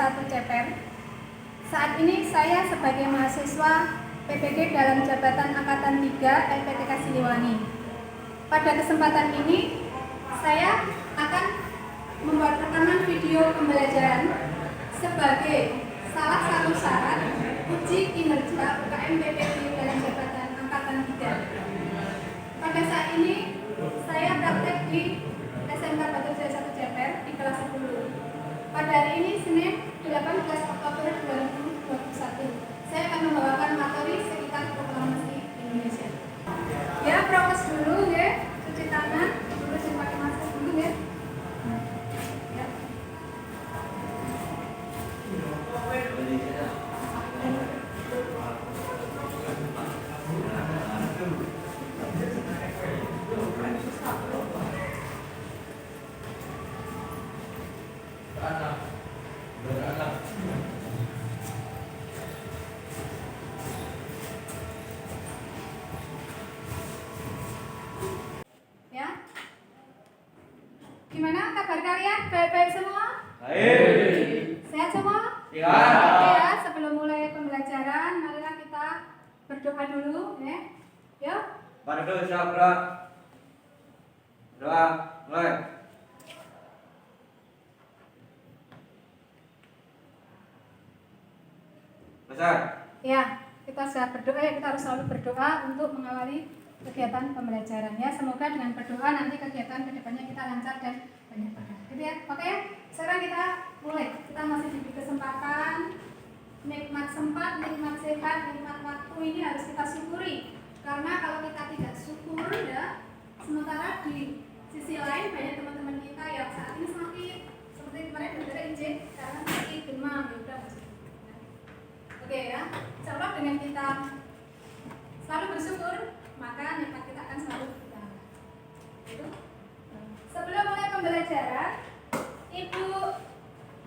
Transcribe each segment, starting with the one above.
1 Ceper. Saat ini saya sebagai mahasiswa PPG dalam jabatan Angkatan 3 LPTK Siliwangi. Pada kesempatan ini, saya akan membuat rekaman video pembelajaran sebagai salah satu syarat uji kinerja UKM PPG dalam jabatan Angkatan 3. Pada saat ini, saya praktek di SMK Batu Jaya 1 Ceper di kelas 10. Pada hari ini, Senin 18 Oktober 2021, saya akan membawakan materi sekitar proklamasi Indonesia. Ya, prokes dulu ya, cuci tangan, dulu pakai masker dulu ya. Ya. Gimana kabar kalian? Baik-baik semua? Baik. Sehat semua? Ya. Oke ya, sebelum mulai pembelajaran, marilah kita berdoa dulu ya. Yuk. Pada doa gerak. Doa, mulai. Besar. Ya, kita sudah berdoa ya, kita harus selalu berdoa untuk mengawali kegiatan pembelajaran ya. Semoga dengan berdoa nanti kegiatan kedepannya kita lancar dan banyak berkah. Gitu ya. Oke, sekarang kita mulai. Kita masih diberi kesempatan, nikmat sempat, nikmat sehat, nikmat waktu ini harus kita syukuri. Karena kalau kita tidak syukur ya, sementara di sisi lain banyak teman-teman kita yang saat ini sakit, seperti kemarin saudara Injil karena sakit demam, ya udah masuk. Oke ya, insya dengan kita selalu bersyukur, maka nikmat kita akan selalu bertambah. Gitu. Sebelum mulai pembelajaran, Ibu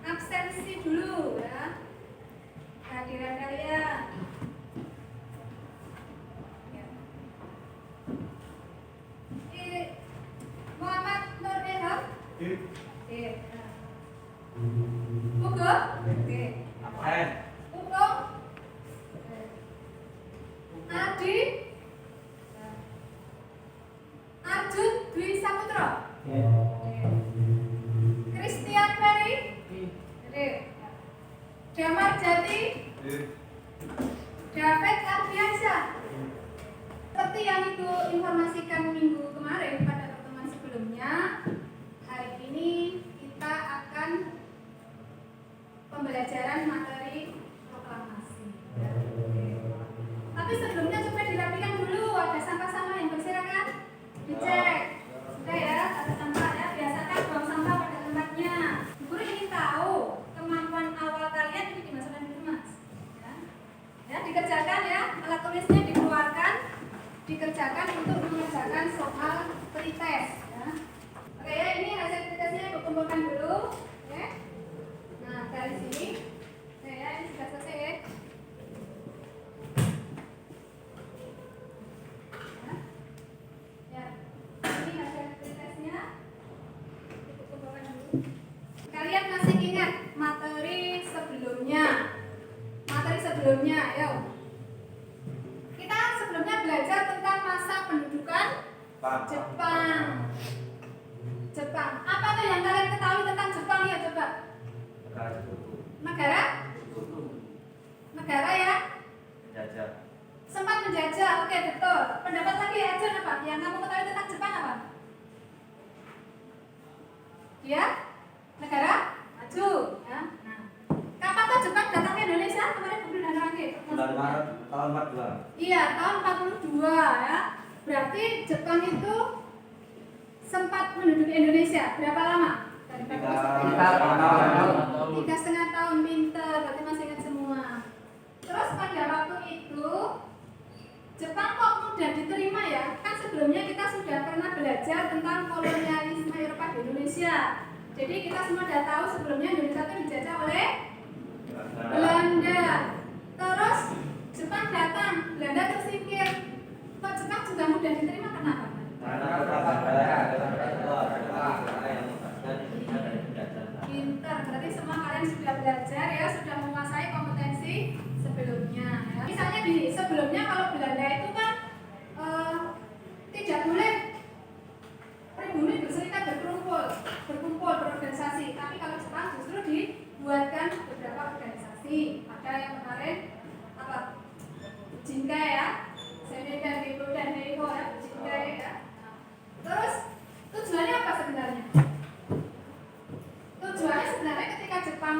absensi dulu ya, kehadiran kalian. Ya. Muhammad Nur Ilham. Oke. Ugo. Oke. Ugo. Adi. Arjun Dwi Saputra. Christian Ferry. Damar Jati. David Ardiansyah. Seperti yang Ibu informasikan minggu kemarin pada pertemuan sebelumnya, hari ini kita akan pembelajaran materi proklamasi. Tapi sebelumnya coba dirapikan dulu, ada sampah-sampah yang berserakan, dicek. Sudah ya, ada sampah ya, biasakan buang sampah pada tempatnya. Guru ingin tahu kemampuan awal kalian ini dimasukkan dulu mas. Ya, dikerjakan ya, alat tulisnya dikeluarkan, dikerjakan untuk mengerjakan soal pretest. Ya. Oke ya, ini hasil pretestnya Ibu kumpulkan dulu. Ya. Nah dari sini, ya ini sudah selesai ya. Kalian masih ingat materi sebelumnya, ayo. Kita sebelumnya belajar tentang masa pendudukan Jepang. Apa tuh yang kalian ketahui tentang Jepang ya coba? Negara ya? Menjajah. Sempat menjajah, oke betul. Pendapat lagi aja apa? Yang kamu ketahui tentang Jepang apa? Ya? Negara maju ya. Nah, kapan tuh Jepang datang ke Indonesia? Kemarin bulan lagi. Bulan Maret tahun 42. Iya, tahun 42 ya. Berarti Jepang itu sempat menduduki Indonesia berapa lama? 3,5 tahun, pinter, berarti masih ingat semua. Terus pada waktu itu Jepang kok mudah diterima ya? Kan sebelumnya kita sudah pernah belajar tentang kolonialisme Eropa di Indonesia. Jadi kita semua sudah tahu sebelumnya Indonesia itu dijajah oleh Belanda. Terus Jepang datang, Belanda tersingkir. Kok Jepang juga mudah diterima kenapa? Pintar, berarti semua kalian kalian sudah belajar ya, sudah menguasai kompetensi sebelumnya ya. Misalnya gini, sebelumnya kalau Belanda itu kan tidak boleh pribumi berserikat berkumpul berorganisasi, tapi kalau Jepang justru dibuatkan beberapa organisasi. Ada yang kemarin apa? Jinkai ya, Senin dan Ribu dan Heiho ya, Jinkai ya. Terus tujuannya apa sebenarnya? Tujuannya sebenarnya ketika Jepang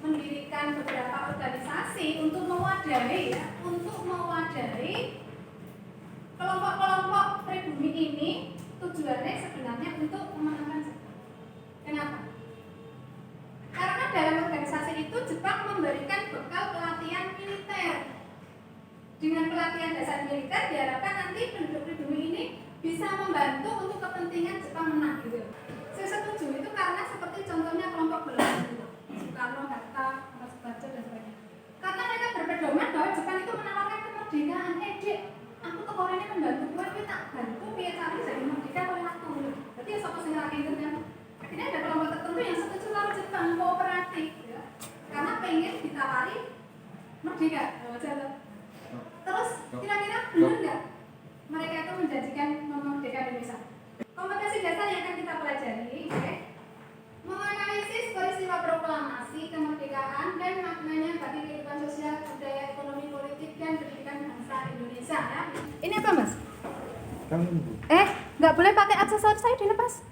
mendirikan beberapa organisasi untuk mewadahi ya, kelompok-kelompok pribumi ini, tujuannya sebenarnya untuk memenangkan Jepang. Kenapa? Karena dalam organisasi itu Jepang memberikan bekal pelatihan militer. Dengan pelatihan dasar militer diharapkan nanti penduduk pribumi ini bisa membantu untuk kepentingan Jepang menang gitu. Saya setuju itu karena seperti contohnya kelompok Belanda gitu, Soekarno, Hatta, Mas Bajo dan sebagainya. Karena mereka berpedoman bahwa Jepang itu menawarkan kemerdekaan. Dek, aku ke Korea ini membantu gue, kita tak bantu biar cari jadi merdeka oleh aku. Berarti ya sopo sing lagi itu kan. Akhirnya ada kelompok tertentu yang setuju lalu Jepang kooperatif ya. Karena pengen ditawari merdeka. Terus kira-kira benar nggak mereka itu menjanjikan memerdekakan Indonesia? Kompetensi dasar yang akan kita pelajari, okay? Menganalisis peristiwa proklamasi kemerdekaan dan maknanya bagi kehidupan sosial, budaya, ekonomi, politik, dan pendidikan bangsa Indonesia. Ya. Ini apa, Mas? Nggak boleh pakai aksesoris, saya dilepas.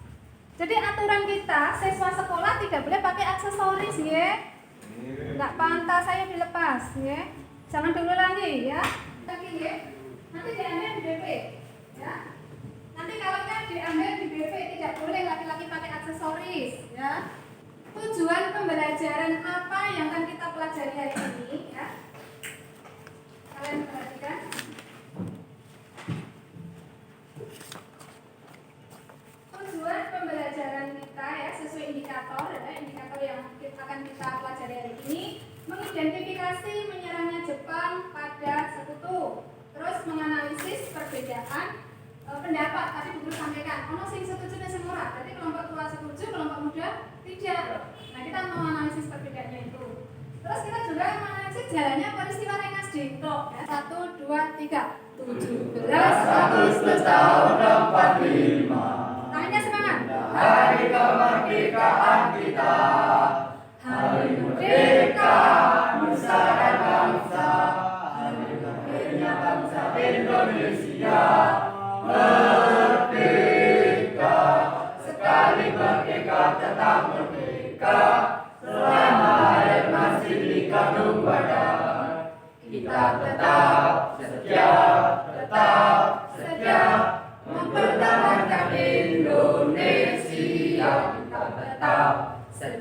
Jadi aturan kita, siswa sekolah tidak boleh pakai aksesoris, ya. Nggak pantas saya dilepas, ya. Jangan dulu lagi, ya. Lagi, ya. Nanti diambil di BP, ya. Nanti kalau kan diambil di BP tidak boleh laki-laki pakai aksesoris ya. Tujuan pembelajaran apa yang akan kita pelajari hari ini ya? Kalian perhatikan. Tujuan pembelajaran kita ya sesuai indikator ya, indikator yang akan kita pelajari hari ini, mengidentifikasi menyerangnya Jepang pada sekutu, terus menganalisis perbedaan pendapat. Tadi Guru sampaikan ono sing setuju dan sing ora, berarti kelompok tua setuju, kelompok muda tidak. Nah, kita mau analisis perbedaannya itu. Terus kita juga menganalisis jalannya peristiwa Rengas Dengklok ya. 1, 2, 3 17 Agustus tahun 45. Tangannya semangat. Hari kemerdekaan kita, hari merdeka nusa dan bangsa, hari lahirnya bangsa Indonesia. Merdeka, sekali merdeka tetap merdeka. Selama air masih di kandung badan, kita tetap setia mempertahankan Indonesia.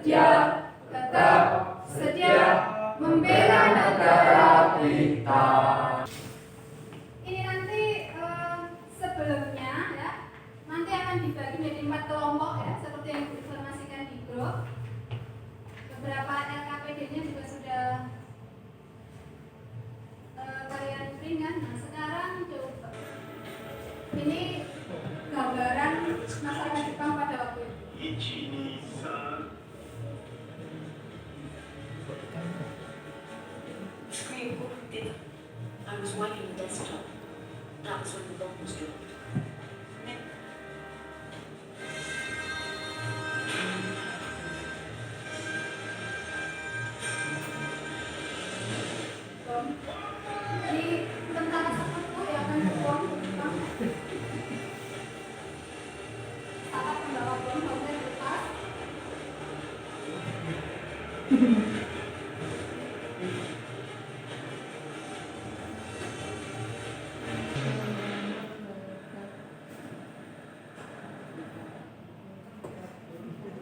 Kita tetap setia membela negara kita. Sebelumnya ya, nanti akan dibagi menjadi 4 kelompok ya, seperti yang diinformasikan di grup. Beberapa LKPD-nya juga sudah kalian berikan. Nah, sekarang coba ini gambaran masyarakat Jepang pada waktu itu. Screen did. I was wiping the desktop. That was when the bomb was dropped. Jadi tentara sekutu yang akan bom Jepang. Saat membawa bom bomnya lepas.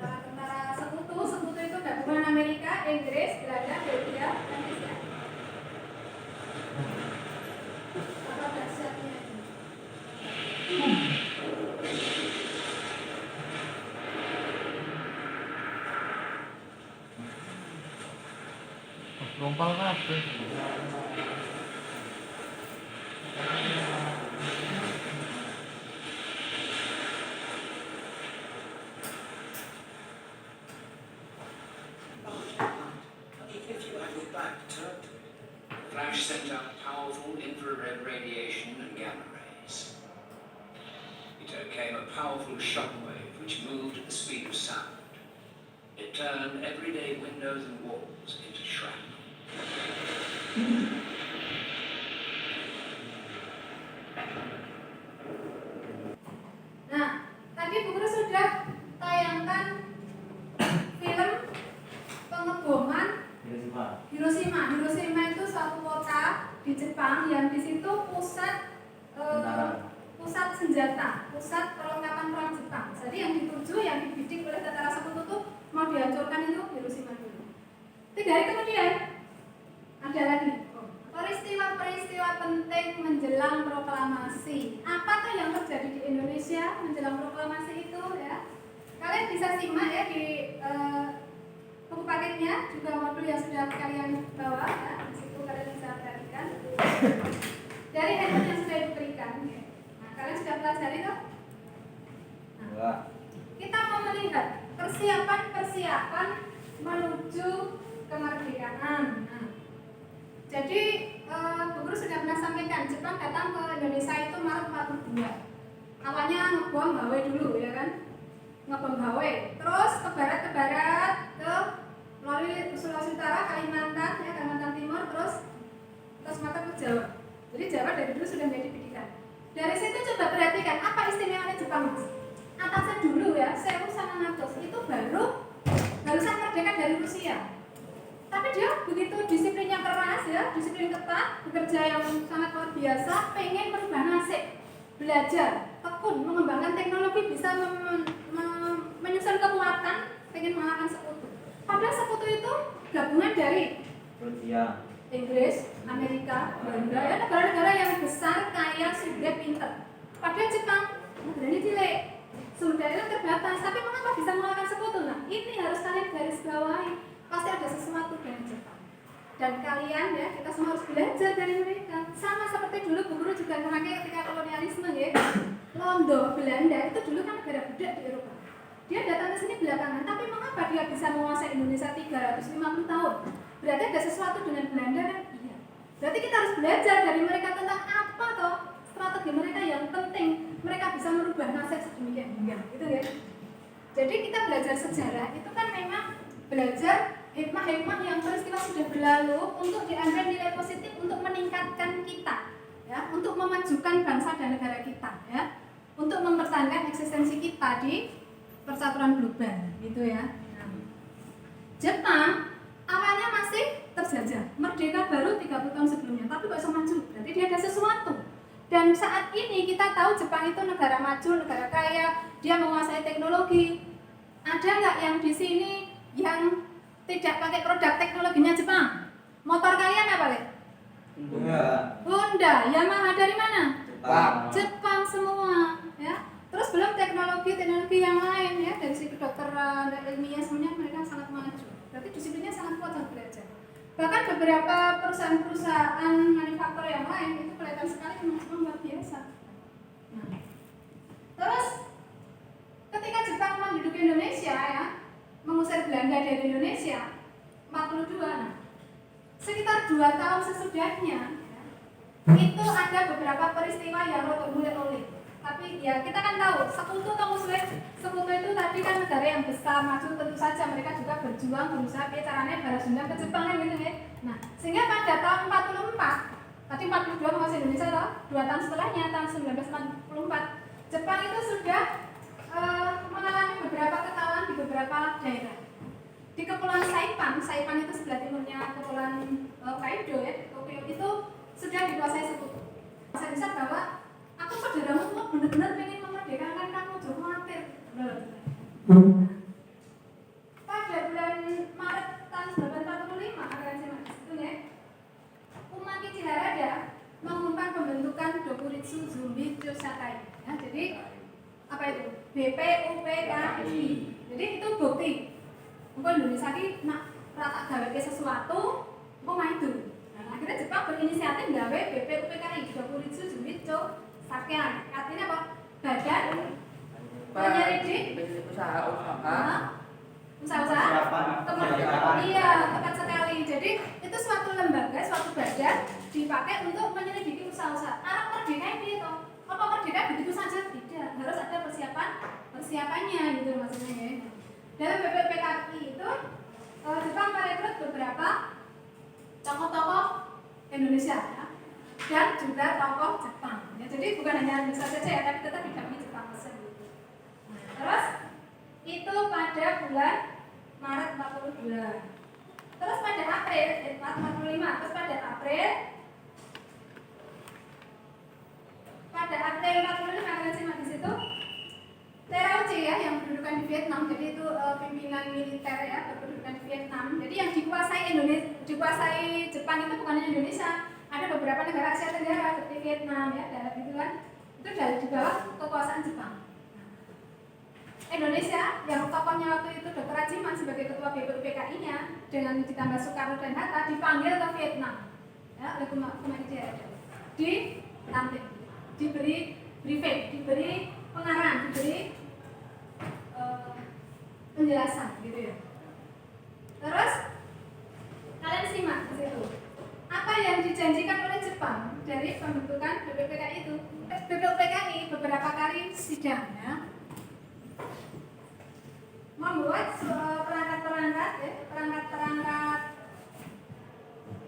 Tentara sekutu itu gabungan Amerika, Inggris, Belanda, Belgia, dan Asia. Apa dahsyatnya ini? Lompal kabeh. powerful shockwave which moved at the speed of sound. It turned everyday windows and walls into shrapnel. Nah, tadi Bu Guru sudah tayangkan film pengeboman Hiroshima. Hiroshima itu suatu kota di Jepang yang di situ pusat pusat senjata, pusat perlengkapan perang Jepang. Jadi yang dituju, yang dibidik oleh tentara sekutu itu mau dihancurkan itu Hiroshima dulu. 3 hari kemudian ada lagi peristiwa-peristiwa penting menjelang proklamasi. Apakah yang terjadi di Indonesia menjelang proklamasi itu ya? Kalian bisa simak ya di buku paketnya, juga modul yang sudah kalian bawa ya. Di situ kalian bisa perhatikan dari handphone yang sudah diberikan ya. Nah, kalian sudah pelajari toh? Nah, kita mau melihat persiapan menuju kemerdekaan. Nah, jadi Bu Guru sudah pernah sampaikan, Jepang datang ke Indonesia itu Maret 42. Awalnya ngebom Hawaii dulu ya kan, ngebom Hawaii, terus ke barat ke melalui Sulawesi Utara, Kalimantan ya, Kalimantan Timur, terus ke Sumatera, ke Jawa. Jadi Jawa dari dulu sudah menjadi pikiran. Dari situ coba perhatikan apa istimewanya Jepang, Mas. Atasnya dulu ya, 1900 itu barusan merdeka dari Rusia. Tapi dia begitu disiplinnya keras ya, disiplin ketat, bekerja yang sangat luar biasa, pengen merubah nasib, belajar, tekun, mengembangkan teknologi, bisa menyusun kekuatan, pengen mengalahkan sekutu. Padahal sekutu itu gabungan dari Rusia, Inggris, Amerika, Belanda, ya, negara-negara yang besar, kaya, sumber, pinter. Padahal Jepang negaranya cilik, sumbernya terbatas, tapi mengapa bisa mengalahkan sekutu? Nah, ini harus kalian garis bawahi. Pasti ada sesuatu dari Jepang. Dan kalian ya, kita semua harus belajar dari mereka. Sama seperti dulu Bu Guru juga memakai ketika kolonialisme ya. Londo, Belanda itu dulu kan negara budak di Eropa. Dia datang ke sini belakangan, tapi mengapa dia bisa menguasai Indonesia 350 tahun? Berarti ada sesuatu dengan Belanda kan? Iya. Berarti kita harus belajar dari mereka tentang apa toh strategi mereka yang penting. Mereka bisa merubah nasib sedemikian rupa, gitu ya. Jadi kita belajar sejarah itu kan memang belajar hikmah-hikmah yang peristiwa sudah berlalu untuk diambil nilai positif untuk meningkatkan kita, ya, untuk memajukan bangsa dan negara kita, ya, untuk mempertahankan eksistensi kita di persatuan global, gitu ya. Nah, Jepang awalnya masih terjajah, merdeka baru 30 tahun sebelumnya, tapi kok bisa maju, berarti dia ada sesuatu. Dan saat ini kita tahu Jepang itu negara maju, negara kaya, dia menguasai teknologi. Ada nggak yang di sini yang tidak pakai produk teknologinya Jepang? Motor kalian apa, Le? Honda, Yamaha dari mana? Jepang semua, ya. Terus belum teknologi yang lain ya, dari segi kedokteran, ilmiah semuanya mereka sangat maju. Berarti disiplinnya sangat kuat untuk belajar. Bahkan beberapa perusahaan manufaktur yang lain itu kelihatan sekali memang luar biasa. Nah, terus ketika Jepang menduduki Indonesia ya, mengusir Belanda dari Indonesia 42, nah, sekitar 2 tahun sesudahnya ya, itu ada beberapa peristiwa yang mulai. Tapi ya kita kan tahu sekutu atau muslim, sekutu itu tadi kan negara yang besar maju, tentu saja mereka juga berjuang berusaha caranya balas dendam ke Jepang kan gitu ya. Nah sehingga pada tahun 44, tadi 42 menguasai Indonesia toh, 2 tahun setelahnya tahun 1944 Jepang itu sudah mengalami beberapa kekalahan di beberapa daerah. Di Kepulauan Saipan itu sebelah timurnya Kepulauan Hokkaido ya, Tokyo itu sudah dikuasai sekutu. Saya bisa bahwa aku saudaramu tuh benar-benar pengen memerdekakan kamu, jangan khawatir. Pada bulan Maret tahun 1945 itu ya, Umaki Chiharada mengumumkan pembentukan Dokuritsu Zumbi Chosakai. Ya, jadi apa itu? BPUPKI. Jadi itu bukti. Mungkin Indonesia ini nak rata gawe ke sesuatu, kok maju. Nah, akhirnya Jepang berinisiatif gawe BPUPKI Dokuritsu Zumbi Chosakai. Artinya apa? Badan penyelidik usaha-usaha kemerdekaan. Iya, tepat sekali. Jadi itu suatu lembaga, suatu badan dipakai untuk menyelidiki usaha-usaha. Arah merdeka itu, apa merdeka begitu saja? Tidak, harus ada persiapan kesiapannya gitu maksudnya ya. Dalam BPUPKI itu Jepang merekrut beberapa tokoh-tokoh Indonesia ya, dan juga tokoh Jepang ya. Jadi bukan hanya Indonesia saja ya, tapi tetap didampingi Jepang tersebut. Nah, terus itu pada bulan Maret 42. Terus pada April 45, terus pada April 45 kalian simak di situ. Terauchi ya yang berkedudukan di Vietnam, jadi itu pimpinan militer ya berkedudukan di Vietnam. Jadi yang dikuasai Jepang itu bukan hanya Indonesia, ada beberapa negara Asia Tenggara seperti Vietnam ya, daerah gitu kan. Itu di bawah kekuasaan Jepang. Indonesia yang tokohnya waktu itu Dr. Rajiman sebagai ketua BPUPKI-nya dengan ditambah Soekarno dan Hatta dipanggil ke Vietnam ya, oleh Kumail dilantik, diberi briefing, diberi pengarahan, diberi penjelasan gitu ya. Terus kalian simak di situ apa yang dijanjikan oleh Jepang dari pembentukan BPUPKI itu. BPUPKI beberapa kali sidang ya, membuat perangkat-perangkat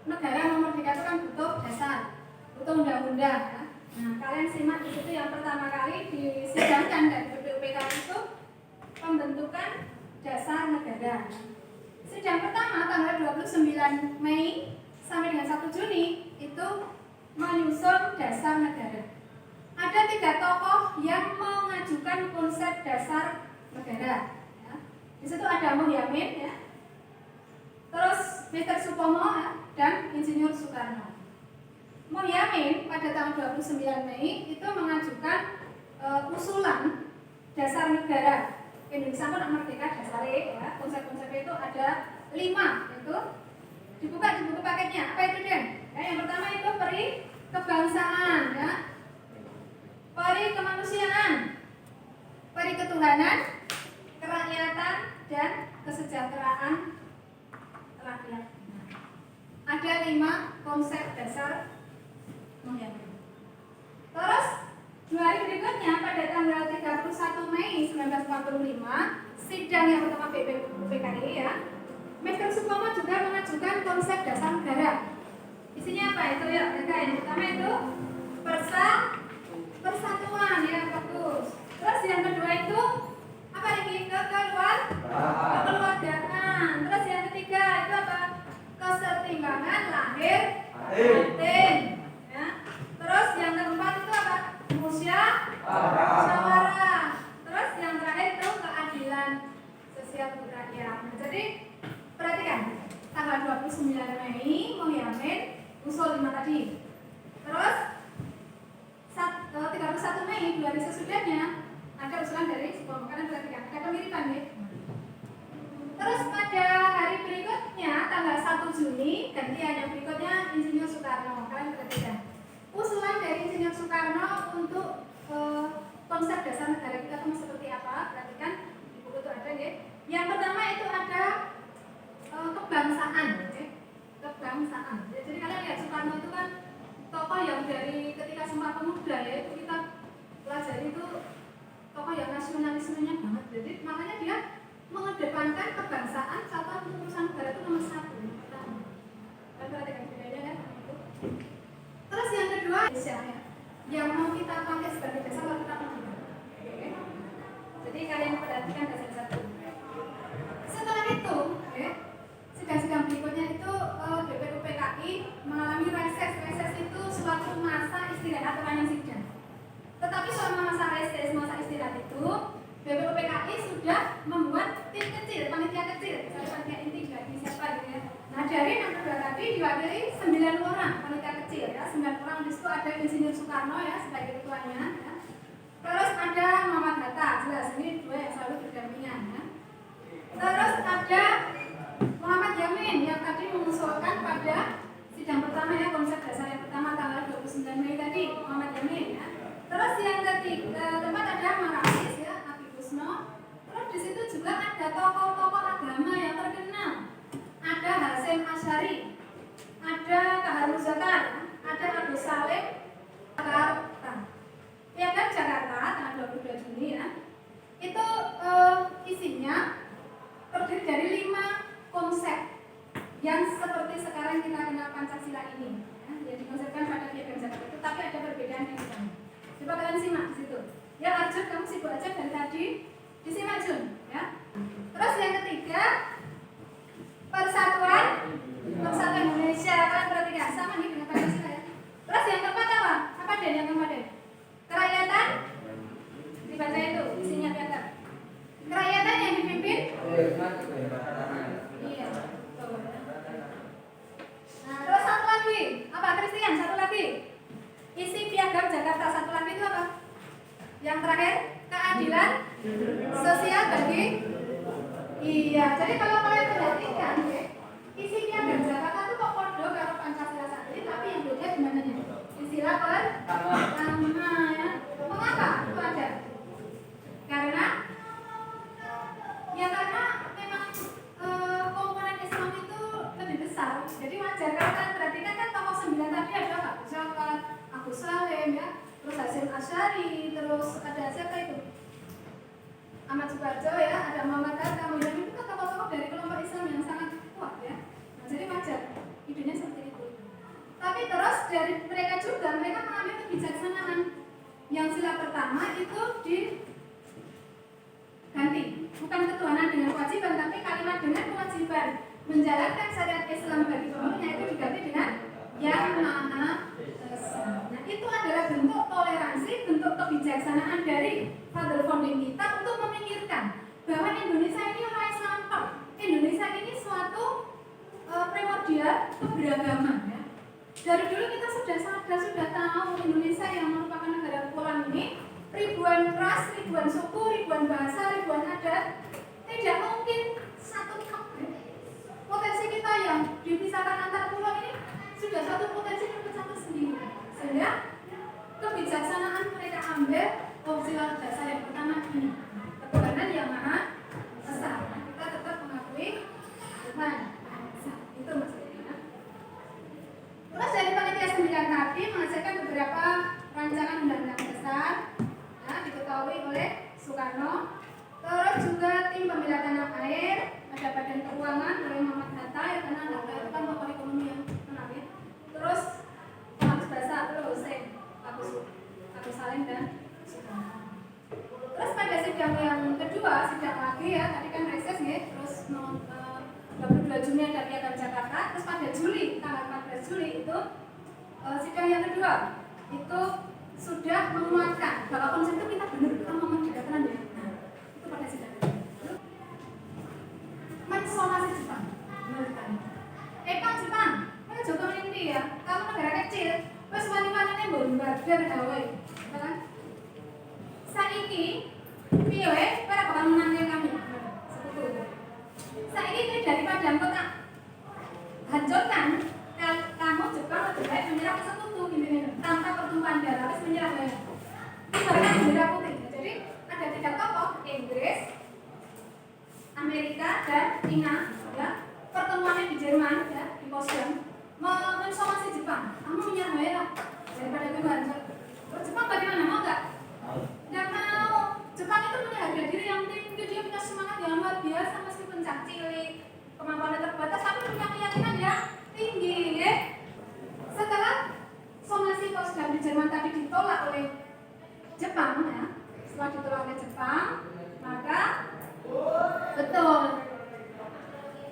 negara memerdeka itu kan butuh dasar, butuh undang-undang ya. Nah, kalian simak di situ yang pertama kali disidangkan dari BPUPKI itu pembentukan dasar negara. Sidang pertama tanggal 29 Mei sampai dengan 1 Juni itu menyusun dasar negara. Ada 3 tokoh yang mengajukan konsep dasar negara. Ya. Di situ ada Moh Yamin ya, terus Mr. Supomo ya, dan Insinyur Soekarno. Moh Yamin pada tanggal 29 Mei itu mengajukan usulan dasar negara Indonesia pun merdeka dasar ya. Konsep-konsep itu ada 5 itu dibuka di buku paketnya. Apa itu Den? Ya, yang pertama itu peri kebangsaan ya, peri kemanusiaan, peri ketuhanan, kerakyatan, dan kesejahteraan rakyat. Ada 5 konsep dasar Moh Yamin. Terus 2 hari berikutnya pada tanggal 31 Mei 1945 sidang yang pertama BPUPKI ya, Mr. Supomo juga mengajukan konsep dasar negara. Isinya apa itu ya? Yang pertama itu persatuan ya, bagus. Terus yang kedua itu apa lagi? Kekeluargaan. Terus yang ketiga itu apa? Kesetimbangan lahir batin. Ya. Terus yang keempat itu apa? Musyawarah. Terus yang terakhir itu keadilan sosial untuk rakyat. Jadi perhatikan tanggal 29 Mei Moh Yamin usul 5 tadi. Terus 31 Mei 2 hari sesudahnya ada usulan dari Supomo. Karena perhatikan ada kemiripan ya. Terus pada hari berikutnya tanggal 1 Juni gantian yang berikutnya Insinyur Soekarno. Kalian perhatikan usulan dari Insinyur Soekarno untuk konsep dasar negara kita itu seperti apa. Perhatikan di buku itu ada ya. Yang pertama itu ada kebangsaan ya. Kebangsaan ya, jadi kalian lihat Soekarno itu kan tokoh yang dari ketika Sumpah Pemuda ya, itu kita pelajari itu tokoh yang nasionalismenya banget. Jadi makanya dia mengedepankan kebangsaan satu urusan negara itu nomor 1 yang pertama. Kalian perhatikan bedanya kan itu. Terus yang kedua Indonesia ya, yang mau kita pakai sebagai dasar kalau kita merdeka. Oke. Jadi kalian perhatikan dasar satu. Setelah itu ya, sidang-sidang berikutnya itu BPUPKI mengalami reses. Reses itu suatu masa istirahat panjang sidang. Tetapi selama masa reses, masa istirahat itu BPUPKI sudah membuat tim kecil, panitia kecil, misalnya panitia inti bagi siapa gitu ya. Nah dari 62 tadi diwakili 9 orang panitia kecil ya, 9 orang. Di situ ada Insinyur Soekarno ya sebagai ketuanya ya. Terus ada Muhammad Hatta, jelas ini 2 yang selalu berdampingan ya. Terus ada Muhammad Yamin yang tadi mengusulkan pada sidang pertama ya, konsep dasar yang pertama tanggal 29 Mei tadi, Muhammad Yamin ya. Terus yang ketiga tempat ada Marasis ya, Abi Kusno. Terus di situ juga ada tokoh-tokoh agama yang terkenal. Ada Hasyim Asy'ari, ada Kaharul Zakar, ada Abu Salim Jakarta. Piagam Jakarta tanggal 22 Juni ya. Itu gitu. Ya Arjun, kamu sibuk aja dari tadi. Disimak Jun, ya. Terus yang ketiga, persatuan Indonesia. Kalian perhatikan sama nih dengan Pancasila ya. Terus yang keempat apa? Apa Den yang keempat Den? Kerakyatan. Dibaca itu isinya biar. Kerakyatan yang dipimpin. Iya. Betul. Nah, terus satu lagi. Apa Christian? Satu lagi. Isi piagam Jakarta. Satu lagi itu apa? Yang terakhir, keadilan sosial bagi. Iya, jadi kalau kalian perhatikan ya, isi piagam Jakarta itu kok podo karo Pancasila saat ini, tapi yang beda di mananya? Istilah pertama ya. Mengapa itu ada? Karena memang komponen Islam itu lebih besar. Jadi wajar kalau kalian perhatikan kan tokoh 9 tadi ada Pak Jafar, Agus Salim ya, terus Hasyim Asy'ari, terus ada siapa itu? Ahmad Subarjo ya, ada Muhammad Hatta, itu kan tokoh-tokoh dari kelompok Islam yang sangat kuat ya. Nah, jadi wajar idenya seperti itu. Tapi terus dari mereka juga mengambil kebijaksanaan yang sila pertama itu diganti, bukan ketuhanan dengan kewajiban, tapi kalimat dengan kewajiban menjalankan syariat Islam bagi pemeluknya itu diganti dengan yang maha esa. Nah, itu adalah bentuk toleransi, bentuk kebijaksanaan dari Father Founding kita untuk memikirkan bahwa Indonesia ini orang Islam top. Indonesia ini suatu primordial keberagaman ya. Dari dulu kita sudah sadar, sudah tahu Indonesia yang merupakan negara kepulauan ini ribuan ras, ribuan suku, ribuan bahasa, ribuan adat. Tidak mungkin satu top. Potensi kita yang dipisahkan antar pulau ini sudah satu potensi terpecah sendiri. Sehingga kebijaksanaan mereka ambil sila dasar yang pertama ini, ketuhanan yang maha esa. Kita tetap mengakui Tuhan maha esa. Itu maksudnya. Terus dari panitia 9 tadi menghasilkan beberapa rancangan undang-undang besar, ya, diketahui oleh Soekarno. Terus juga tim pembela tanah air, ada Badan Keuangan oleh Muhammad Hatta, ya karena Hatta itu kan tokoh ekonomi yang menarik. Terus Agus Basa, terus Agus Salim dan Soekarno. Terus pada sidang yang kedua, sidang lagi ya, tadi kan reses ya, terus 22 Juni ada Piagam Jakarta, terus pada Juli, tanggal 14 Juli itu sidang yang kedua itu sudah menguatkan bahwa konsep itu kita benar kita ngomong kedokteran ya. Nah, itu pada sidang kedua. Mensomasi Jepang, menurut kami. Jepang, mana Joko ini ya, kamu negara kecil, terus wani-wani bombardir Hawaii, kan? Saiki, piye, para bakal menangnya kami, sebetulnya. Saiki ini daripada kota hancurkan, kamu Jepang lebih baik menyerah ke sekutu ini tanpa pertumpahan darah, harus menyerah lagi. Ibaratnya bendera putih. Jadi ada 3 tokoh, Inggris, Amerika dan China, ya. Pertemuannya di Jerman, ya, di Potsdam, mensomasi Jepang. Kamu menyerah lah daripada itu hancur. Terus Jepang bagaimana, mau nggak? Nggak mau. Jepang itu punya harga diri yang tinggi, dia punya semangat yang luar biasa meskipun cilik, kemampuannya terbatas, tapi punya keyakinan yang tinggi, ya. Setelah somasi Potsdam di Jerman tadi ditolak oleh Jepang, ya. Setelah ditolak oleh Jepang, maka betul.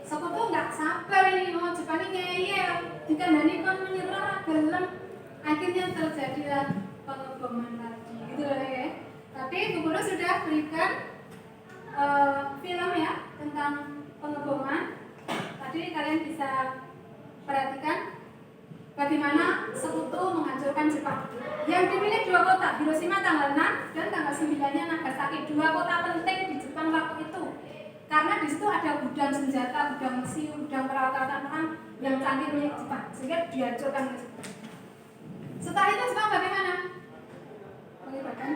Sekutu nggak sabar ini, Jepang ini ngeyel, dikandani kon menyerah, gelem. Akhirnya terjadilah pengeboman lagi, gitu loh ya. Tapi Gubernur sudah berikan film ya tentang pengeboman. Tadi kalian bisa perhatikan bagaimana sekutu menghancurkan Jepang. Yang dipilih 2 kota, Hiroshima tanggal 6 dan tanggal 9-nya Nagasaki. 2 kota penting di Jepang waktu itu. Karena di situ ada gudang senjata, gudang mesin, gudang peralatan perang yang canggih milik Jepang, sehingga dihancurkan oleh Jepang. Setelah itu Jepang bagaimana? Melibatkan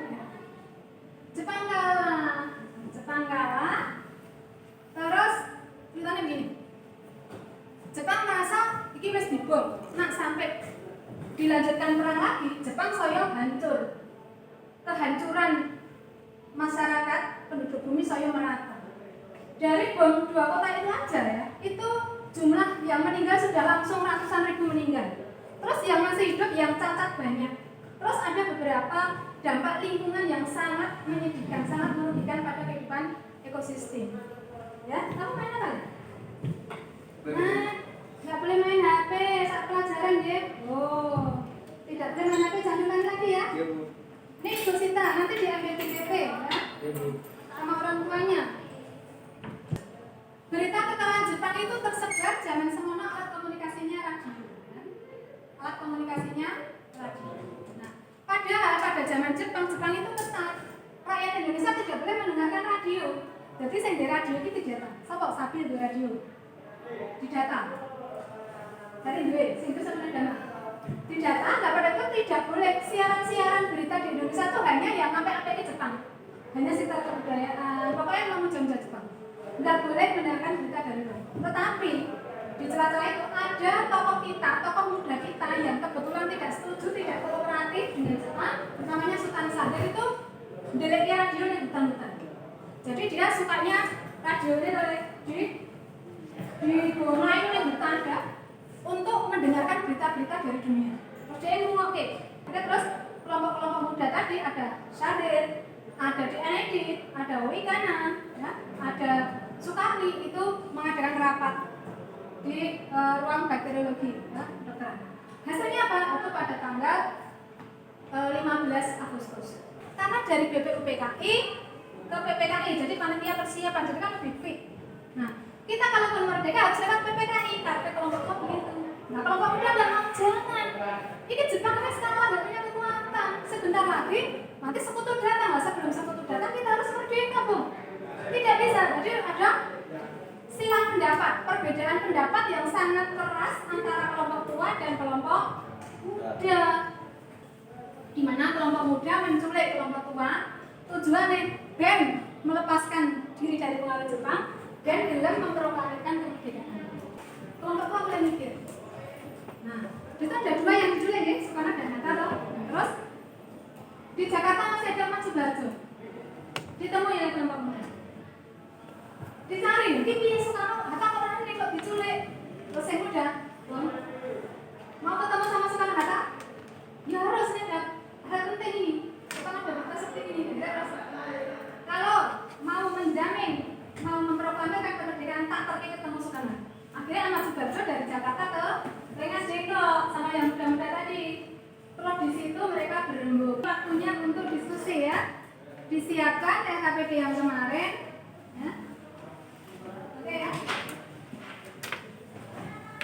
Jepang kalah. Terus ceritanya begini. Jepang merasa iki wis dibom, nak sampai dilanjutkan perang lagi, Jepang soyo hancur. Kehancuran masyarakat penduduk bumi soyo merata. Dari bom 2 kota itu aja ya, itu jumlah yang meninggal sudah langsung ratusan ribu meninggal. Terus yang masih hidup yang cacat banyak. Terus ada beberapa dampak lingkungan yang sangat menyedihkan, sangat merugikan pada kehidupan ekosistem. Ya, kamu main apa? Nah, nggak boleh main HP saat pelajaran ya. Oh, tidak boleh main HP, jangan main lagi ya. Ini Ibu Sinta, nanti diambil TTP ya, sama orang tuanya. Berita kekalahan Jepang itu tersebar zaman semono alat komunikasinya radio. Alat komunikasinya radio. Nah, padahal pada zaman Jepang itu ketat. Rakyat Indonesia tidak boleh mendengarkan radio. Jadi saya di radio itu didata. Siapa sapi di radio? Didata. Dari duit, sing itu sebenarnya dana. Didata, nggak pada itu tidak boleh siaran-siaran berita di Indonesia itu hanya yang sampai ke Jepang. Hanya sekitar kebudayaan, pokoknya yang menunjukkan Jepang. Nggak boleh mendengarkan berita dari luar. Tetapi di celah-celah itu ada tokoh kita, tokoh muda kita yang kebetulan tidak setuju, tidak kooperatif dengan Jepang. Namanya Sultan Syahrir itu mendeleki radio yang hutan-hutan. Jadi dia sukanya radio ini di Boma itu yang hutan ya, untuk mendengarkan berita-berita dari dunia. Dia oke. Terus kelompok-kelompok muda tadi ada Syahrir, ada DNED, ada Wikana, ya, ada Soekarni itu mengadakan rapat di ruang bakteriologi, ya, dokter. Hasilnya apa? Itu pada tanggal 15 Agustus. Karena dari BPUPKI ke PPKI, jadi panitia persiapan, jadi kan lebih quick. Nah, kita kalau mau merdeka harus lewat PPKI, karena kelompok begitu. Nah, kelompok muda nggak mau, jangan. Ini Jepang kan sekarang nggak punya kekuatan. Sebentar lagi nanti sekutu datang, nggak sebelum sekutu datang kita harus merdeka, Bu. Tidak bisa. Jadi ada silang pendapat, perbedaan pendapat yang sangat keras antara kelompok tua dan kelompok muda. Di mana kelompok muda menculik kelompok tua, tujuannya ben melepaskan diri dari pengaruh Jepang dan dalam memproklamirkan kemerdekaan. Kelompok tua mulai mikir. Nah, itu ada dua yang diculik ya, Soekarno dan Hatta loh. Terus di Jakarta masih ada Mas Subarjo. Ditemui oleh kelompok muda. Dicari, ini piye Soekarno, Hatta orang ini kok diculik. Terus yang muda, mau ketemu sama Soekarno Hatta? Ya harus nih, hal penting ini. Soekarno dapat seperti ini. Kalau mau menjamin, mau memproklamirkan kemerdekaan, tak pergi ketemu Soekarno. Akhirnya Ahmad Subarjo dari Jakarta ke Rengas Dengklok sama yang muda-muda tadi. Terus di situ mereka berembuk. Waktunya untuk diskusi ya. Disiapkan SKPD yang kemarin. Ya. Oke ya.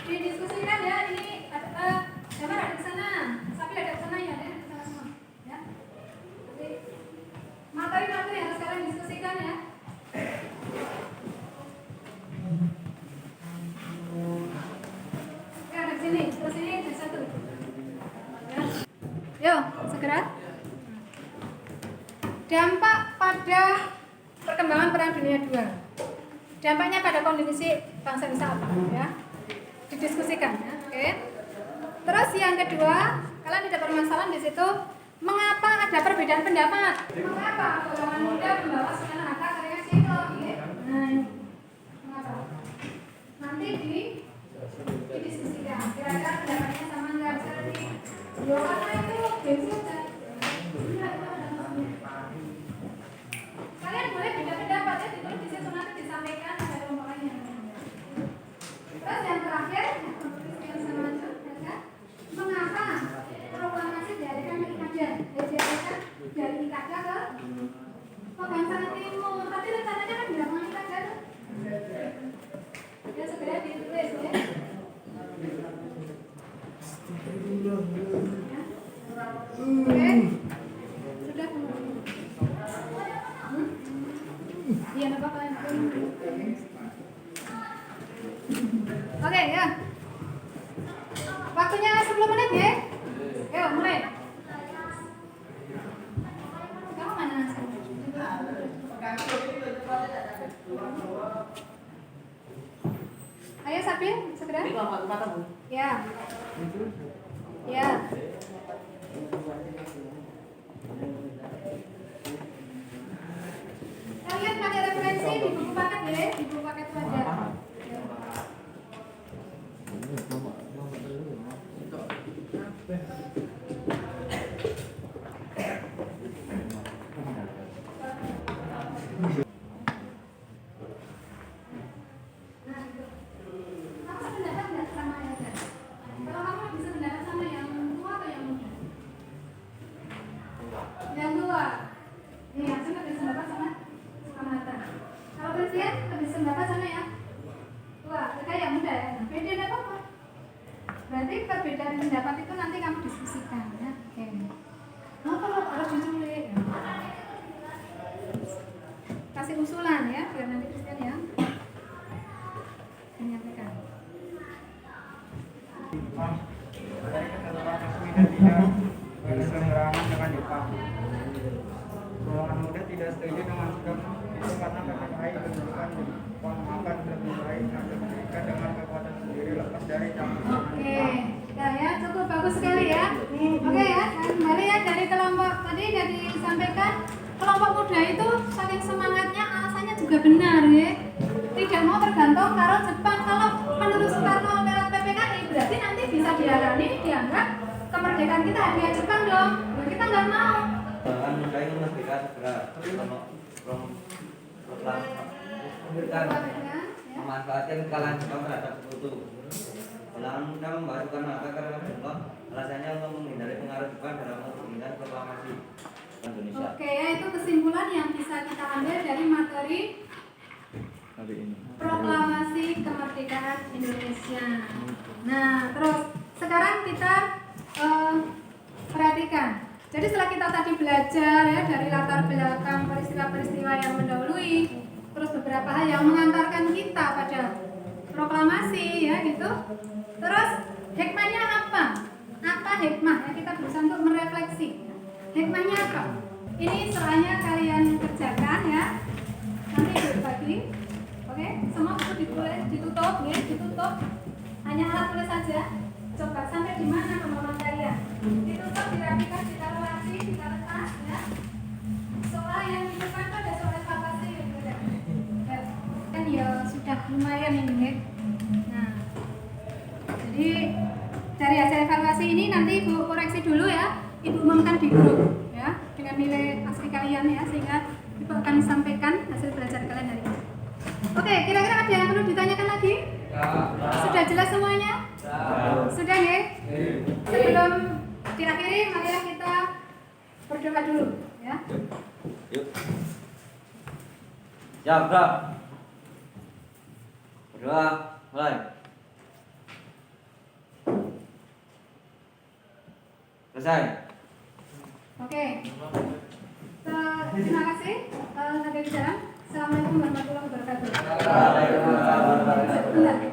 Didiskusikan ya. Ini Damar ada di sana. Sapi ada di sana ya. Ya. Materi-materi yang sekarang diskusikan ya. Sini, terus ini ada satu. Ya. Yuk, segera. Dampak pada perkembangan Perang Dunia II. Dampaknya pada kondisi bangsa-bangsa apa? Ya, didiskusikan. Ya. Oke. Terus yang kedua, kalian tidak permasalahan di situ. Mengapa ada perbedaan pendapat? Mengapa golongan muda membawa Soekarno Hatta ke Rengas Dengklok? Nah, mengapa? Nanti didiskusikan. Kira-kira pendapatnya sama nggak? Misalnya karena itu bensin dan kalian boleh beda pendapat ya, ditulis di situ nanti disampaikan pada kelompok lain. Terus yang terakhir, yang sama aja, ya, mengapa proklamasi diadakan ke Ikada? Diadakan dari Ikada ke Pembangunan Timur, tapi rencananya kan tidak mau Ikada. Ya segera ditulis ya. Oke, sudah kemudian. Iya, apa kalian? Oke ya. Waktunya 10 menit ya. Ayo mulai. Kamu mana? Ayo Sabil, segera. Ya. Ya. Kalian pakai referensi di buku paket ya, di buku paket pelajaran. Ya. Nah, itu. Kamu sependapat nggak sama Elga? Kalau kamu lebih sependapat sama yang tua atau yang muda? Yang tua. Nih, Hasan lebih sependapat sama Hatta. Kalau Christian lebih sependapat sama yang tua. Kayak yang muda ya. Nah, beda nggak apa-apa. Berarti perbedaan pendapat itu nanti kamu diskusikan ya. Oke. Oh, kalau harus diculik. Kasih usulan ya, biar nanti Christian ya menyampaikan. Dari ketentuan resmi dan tidak berseberangan dengan Jepang. Golongan muda tidak setuju dengan sikap itu karena PPKI menunjukkan Jepang akan lebih baik Amerika dengan kekuatan sendiri lepas dari campur. Oke, ya cukup bagus sekali ya. Oke ya, kembali ya dari kelompok tadi sudah disampaikan kelompok muda itu saking semangatnya alasannya juga benar ya. Tidak mau tergantung karo Jepang. Kalau menurut Soekarno lewat PPKI berarti nanti bisa dianggap kemerdekaan kita hadiah Jepang dong. Ya, kita nggak mau. Bahkan muda itu merdeka segera memanfaatkan kekalahan Jepang terhadap sekutu. Kalangan muda membarukan mata karena Jepang alasannya untuk menghindari pengaruh Jepang dalam memperolehkan proklamasi Indonesia. Oke, ya itu kesimpulan yang bisa kita ambil dari materi proklamasi kemerdekaan Indonesia. Nah, terus sekarang kita perhatikan. Jadi setelah kita tadi belajar ya dari latar belakang peristiwa-peristiwa yang mendahului, terus beberapa hal yang mengantarkan kita pada proklamasi ya gitu. Terus hikmahnya apa? Apa hikmah? Ya, kita berusaha untuk merefleksi. Hikmahnya apa? Ini soalnya kalian kerjakan ya. Nanti ibu bagi. Oke, semua buku ditutup, ya, ditutup. Hanya alat tulis saja. Coba sampai di mana kemauan kalian? Ditutup, dirapikan, ditaruh ditaruh ya. Soal yang di depan itu ada soal evaluasi gitu ya. Kan ya sudah lumayan ini ya. Nah, jadi dari hasil evaluasi ini nanti ibu koreksi dulu ya. Ibu umumkan di grup ya dengan nilai asli kalian ya, sehingga ibu akan sampaikan hasil belajar kalian hari ini. Oke, kira-kira ada yang perlu ditanyakan lagi? Sudah jelas semuanya? Sudah ya? Sebelum diakhiri, marilah kita berdoa dulu ya. Yuk. Ya, bro. Berdoa, mulai. Selesai. Oke. Terima kasih. Nanti di dalam. Assalamualaikum warahmatullahi wabarakatuh. Waalaikumsalam warahmatullahi wabarakatuh. Bentar.